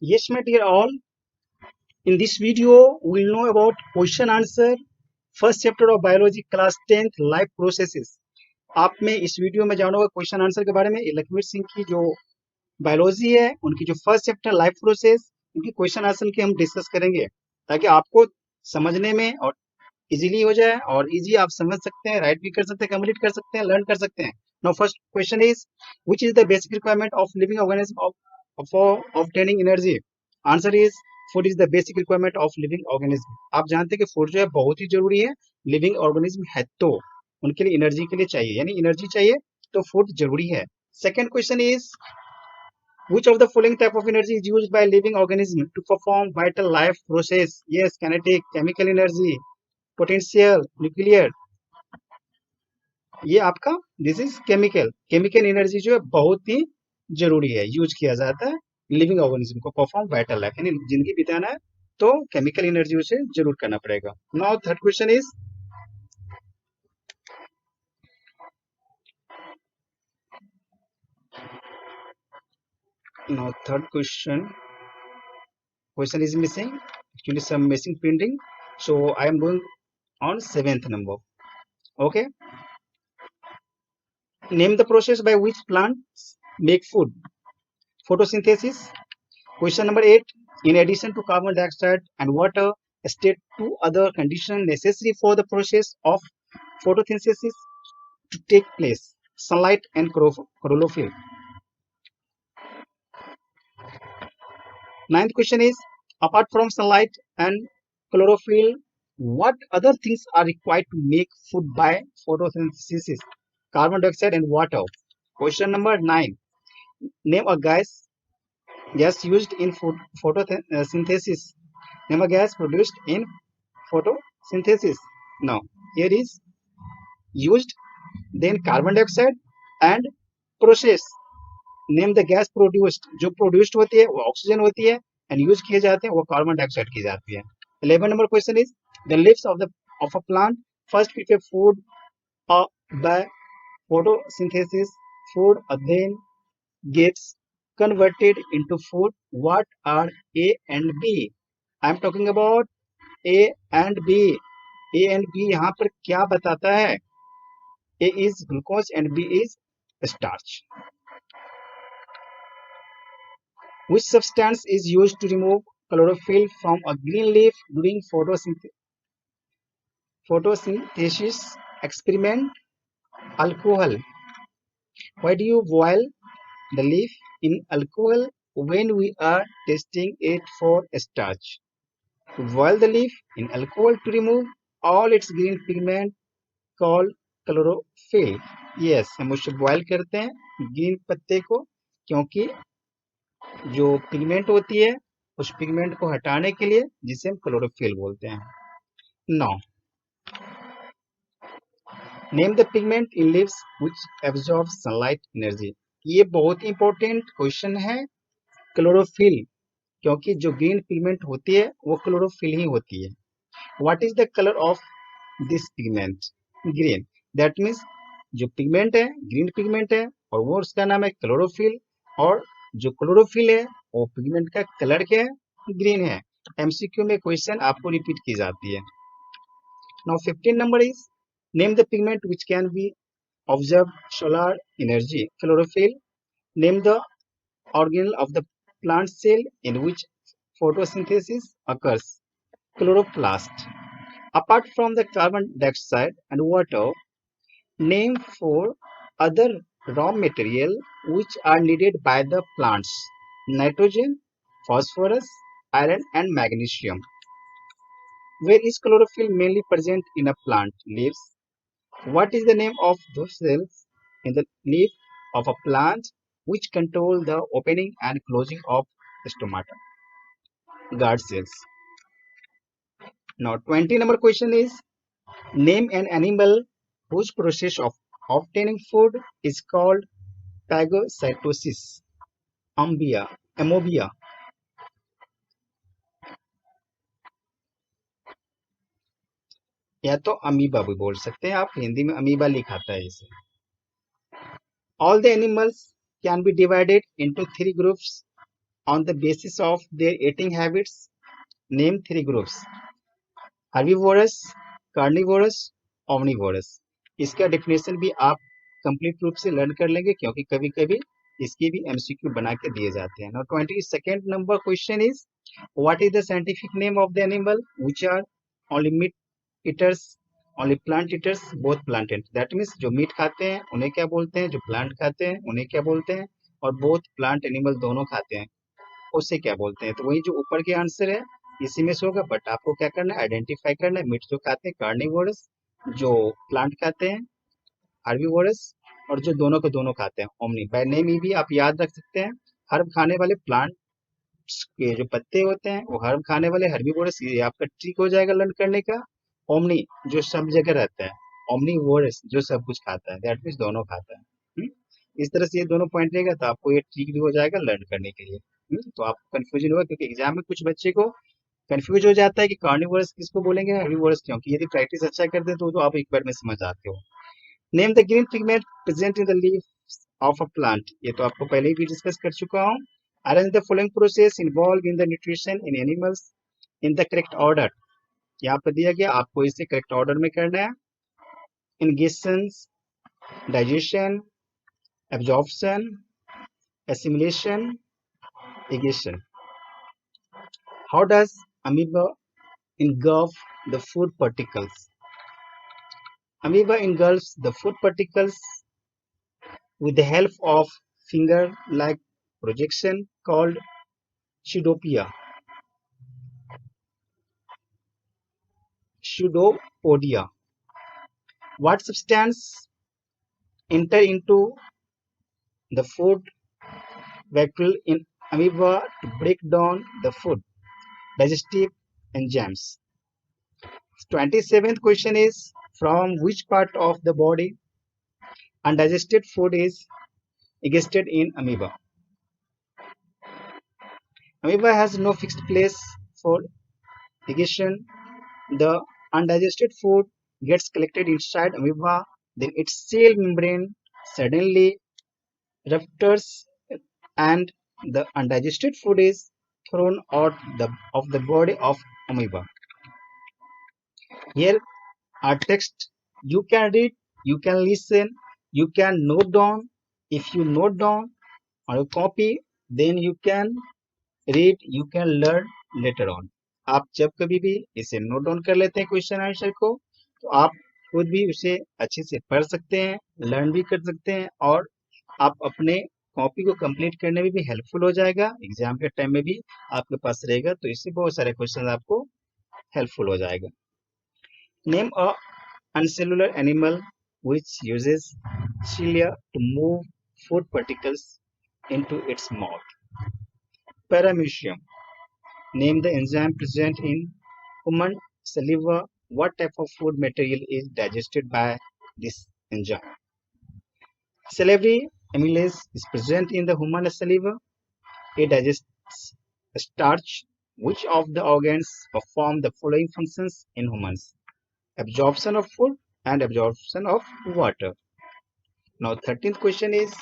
Yes, my dear all. In this video, we'll know about question answer first chapter of biology class 10th life processes. आप में इस video में जानोगे question answer के बारे में। लखवीर सिंह की जो बायोलॉजी है, उनकी जो फर्स्ट चैप्टर लाइफ प्रोसेस, उनकी क्वेश्चन आंसर की हम डिस्कस करेंगे ताकि आपको समझने में और इजीली हो जाए और इजी आप समझ सकते हैं, राइट भी कर सकते हैं, कंप्लीट कर सकते हैं, लर्न कर सकते हैं। Now first question is which is the basic requirement of living organism for obtaining energy. Answer is food is the basic requirement of living organism. आप जानते हैं कि फूड जो है बहुत ही जरूरी है। लिविंग ऑर्गेनिज्म है तो उनके लिए एनर्जी के लिए चाहिए, यानी एनर्जी चाहिए तो फूड जरूरी है। Second question is which of the following type of energy is used by living organism to perform vital life process? Yes, kinetic, chemical energy, potential, nuclear. ये आपका this is chemical. Chemical energy जो है बहुत ही जरूरी है, use किया जाता है लिविंग ऑर्गेनिज्म को परफॉर्म वाइटल लाइफ, यानी जिंदगी बिताना है तो केमिकल एनर्जी उसे जरूर करना पड़ेगा। Now third question is now third question is missing, actually some missing printing, so I am going on seventh number. Okay, name the process by which plants make food. Photosynthesis. Question number 8. In addition to carbon dioxide and water, state two other conditions necessary for the process of photosynthesis to take place. Sunlight and chlorophyll. Ninth question is, apart from sunlight and chlorophyll, what other things are required to make food by photosynthesis? Carbon dioxide and water. Question number 9. Name a gas used in photosynthesis. Name a gas produced in photosynthesis. Now, here is used, then carbon dioxide and process. Name the gas produced, जो produced होती है वो oxygen होती है and use किए जाते हैं वो कार्बन डाइऑक्साइड की जाती है। 11 number question is the leaves of a plant first prepare food by photosynthesis, food then gets converted into food. What are A and B? I am talking about A and B. A and B यहाँ पर क्या बताता है? A is glucose and B is starch. Which substance is used to remove chlorophyll from a green leaf during photosynthesis experiment? Alcohol. Why do you boil the leaf in alcohol when we are testing it for starch? To boil the leaf in alcohol to remove all its green pigment called chlorophyll. Yes, हम उसे boil करते हैं green पत्ते को, क्योंकि जो pigment होती है उस पिगमेंट को हटाने के लिए, जिसे हम क्लोरोफिल बोलते हैं। No, name the pigment in leaves which absorb sunlight energy. ये बहुत ही इंपॉर्टेंट क्वेश्चन है। क्लोरोफिल, क्योंकि जो ग्रीन पिगमेंट होती है वो क्लोरोफिल ही होती है। What is the colour of this pigment? Green. That means जो पिगमेंट है ग्रीन पिगमेंट है और वो उसका नाम है क्लोरोफिल, और जो क्लोरोफिल है वो पिगमेंट का कलर क्या है? ग्रीन है। एमसीक्यू में क्वेश्चन आपको रिपीट की जाती है। Now 15 number is name the pigment which can be observe solar energy. Chlorophyll. Name the organelle of the plant cell in which photosynthesis occurs. Chloroplast. Apart from the carbon dioxide and water, name 4 other raw material which are needed by the plants. Nitrogen, phosphorus, iron and magnesium. Where is chlorophyll mainly present in a plant? Leaves. What is the name of those cells in the leaf of a plant which control the opening and closing of stomata? Guard cells. Now 20 number question is name an animal whose process of obtaining food is called phagocytosis. Amobia. या तो amoeba भी बोल सकते हैं आप, हिंदी में amoeba लिखाता है इसे। All the animals can be divided into 3 groups. on the basis of their eating habits. Name three groups: herbivorous, carnivorous, omnivorous. इसका डेफिनेशन भी आप कंप्लीट रूप से लर्न कर लेंगे क्योंकि कभी कभी इसके भी एमसीक्यू बना के दिए जाते हैं। Now 22nd number question is, what is the scientific name of the animal which are only meat eaters, only plant eaters, both plant and, that means जो मीट खाते हैं उन्हें क्या बोलते हैं, जो प्लांट खाते हैं उन्हें क्या बोलते हैं, और बोथ प्लांट एनिमल दोनों खाते हैं उसे क्या बोलते हैं। तो वही जो ऊपर के आंसर है इसी में से होगा, बट आपको क्या करना है, आइडेंटिफाई करना है। मीट जो खाते हैं कार्निवोरस, जो प्लांट खाते हैं हार्बीवोरस, और जो दोनों के दोनों खाते हैं ओमनी। बाय नेम ही भी आप याद रख सकते हैं। हर्ब खाने वाले प्लांट के जो पत्ते होते हैं वो हर्ब खाने वाले हर्बीवोरस, ये आपका ट्रिक हो जाएगा लर्न करने का। ओमनी जो सब जगह रहता है, ओमनीवोरस जो सब कुछ खाता है, दैट मीन्स दोनों खाता है। इस तरह से ये दोनों पॉइंट रहेगा तो आपको ये ट्रिक भी हो जाएगा लर्न करने के लिए। तो आपको कंफ्यूजन होगा क्योंकि एग्जाम में कुछ बच्चे को कंफ्यूज हो जाता है कि कार्निवोरस किसको बोलेंगे, हर्बीवोरस क्योंकि यदि प्रैक्टिस अच्छा करते हैं तो आप एक बार में समझ आते हो। Name the green pigment present in the leaf of a plant, ये तो आपको पहले ही भी डिस्कस कर चुका हूँ। Arrange the following process involve in the nutrition in animals in the correct order, यहाँ पर दिया गया आपको इसे करेक्ट ऑर्डर में करना है। Ingestion, digestion, absorption, assimilation, digestion. How does amoeba engulf the food particles? Amoeba engulfs the food particles with the help of finger-like projection called pseudopodia. Pseudopodia. What substance enter into the food vacuole in amoeba to break down the food? Digestive enzymes. 27th question is, from which part of the body undigested food is existed in amoeba? Amoeba has no fixed place for digestion. The undigested food gets collected inside amoeba, then its cell membrane suddenly ruptures and the undigested food is thrown out of the body of amoeba. Here are text you can read, you can listen, you can note down. If you note down or you copy, then you can read, you can learn later on. आप जब कभी भी इसे note down कर लेते हैं question answer को, तो आप खुद भी उसे अच्छे से पढ़ सकते हैं, लर्न भी कर सकते हैं, और आप अपने कॉपी को कंप्लीट करने में भी हेल्पफुल हो जाएगा। एग्जाम के टाइम में भी आपके पास रहेगा तो इससे बहुत सारे क्वेश्चन आपको हेल्पफुल हो जाएगा। Name a uncellular animal which uses cilia to move food particles into its mouth. Paramecium. Name the enzyme present in human saliva. What type of food material is digested by this enzyme? Salivary amylase is present in the human saliva. It digests starch. Which of the organs perform the following functions in humans? Absorption of food and absorption of water. Now, 13th question is,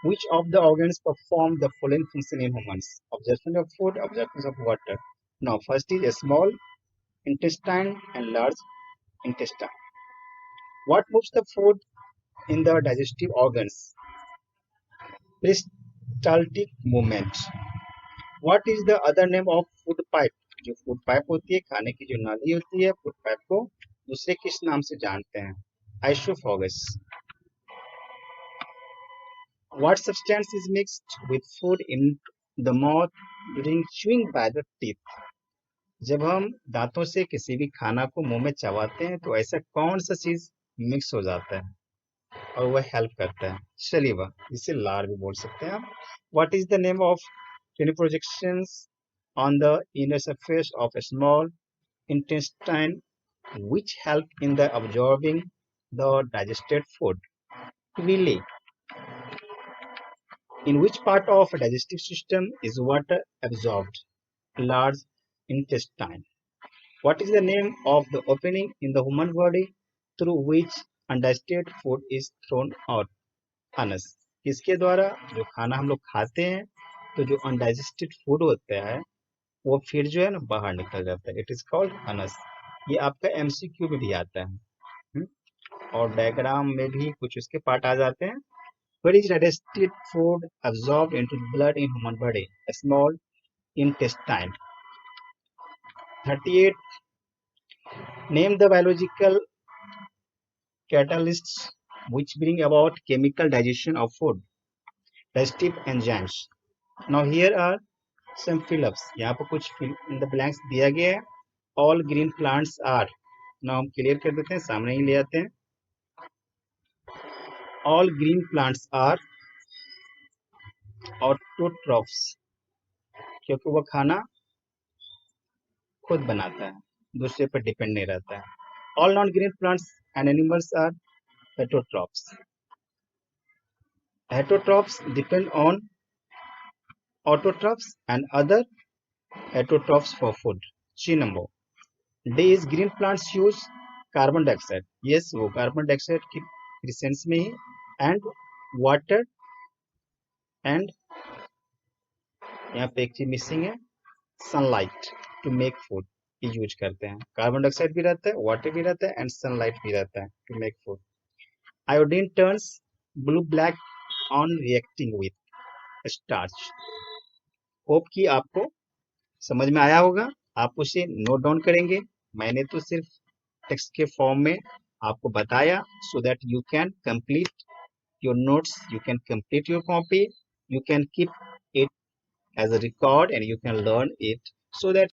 which of the organs perform the following function in humans? Absorption of food, absorption of water. Now, first is a small intestine and large intestine. What moves the food in the digestive organs? Peristaltic movement. What is the other name of food pipe? जो food pipe होती है, खाने की जो नाली होती है, food pipe को दूसरे किस नाम से जानते हैं? आइसोफागस. What substance is mixed with food in the mouth during chewing by the teeth? जब हम दांतों से किसी भी खाना को मुंह में चबाते हैं तो ऐसा कौन सा चीज मिक्स हो जाता है और वह हेल्प करता है? सलीवा, जिसे लार भी बोल सकते हैं आप. What is the name of tiny projections on the inner surface of a small intestine which help in the absorbing the digested food? Villi. In which part of a digestive system is water absorbed? Large intestine. What is the name of the opening in the human body through which undigested food is thrown out? Anus. किसके द्वारा? जो खाना हम लोग खाते हैं तो जो अनडाइजेस्टेड फूड होता है वो फिर जो है ना बाहर निकल जाता है, इट इज कॉल्ड अनस। ये आपका एमसीक्यू में भी आता है। हम्म? और डायग्राम में भी कुछ उसके पार्ट आ जाते हैं। What is digested food absorbed into blood in human body? A small intestine. 38. Name the biological catalysts which bring about chemical digestion of food. Digestive enzymes. Now here are some fill-ups. यहाँ पर कुछ fill in the blanks दिया गया है. All green plants are. Now हम clear कर देते हैं, सामने ही ले आते हैं. All green plants are autotrophs क्योंकि वह खाना खुद बनाता है, दूसरे पर डिपेंड नहीं रहता है. All non-green plants and animals are heterotrophs. Heterotrophs depend on autotrophs and other heterotrophs for food. C number. D is green plants use carbon dioxide. Yes, वो कार्बन डाइऑक्साइड की प्रेजेंस में ही and water and यहाँ पे एक चीज missing है, sunlight to make food use करते हैं. कार्बन डाइऑक्साइड भी रहता है, वाटर भी रहता है एंड सनलाइट भी रहता है to make food. Iodine turns blue black on reacting with starch. Hope कि आपको समझ में आया होगा. आप उसे नोट डाउन करेंगे. मैंने तो सिर्फ टेक्स्ट के फॉर्म में आपको बताया so that you can complete your notes, you can complete your copy, you can keep it as a record and you can learn it so that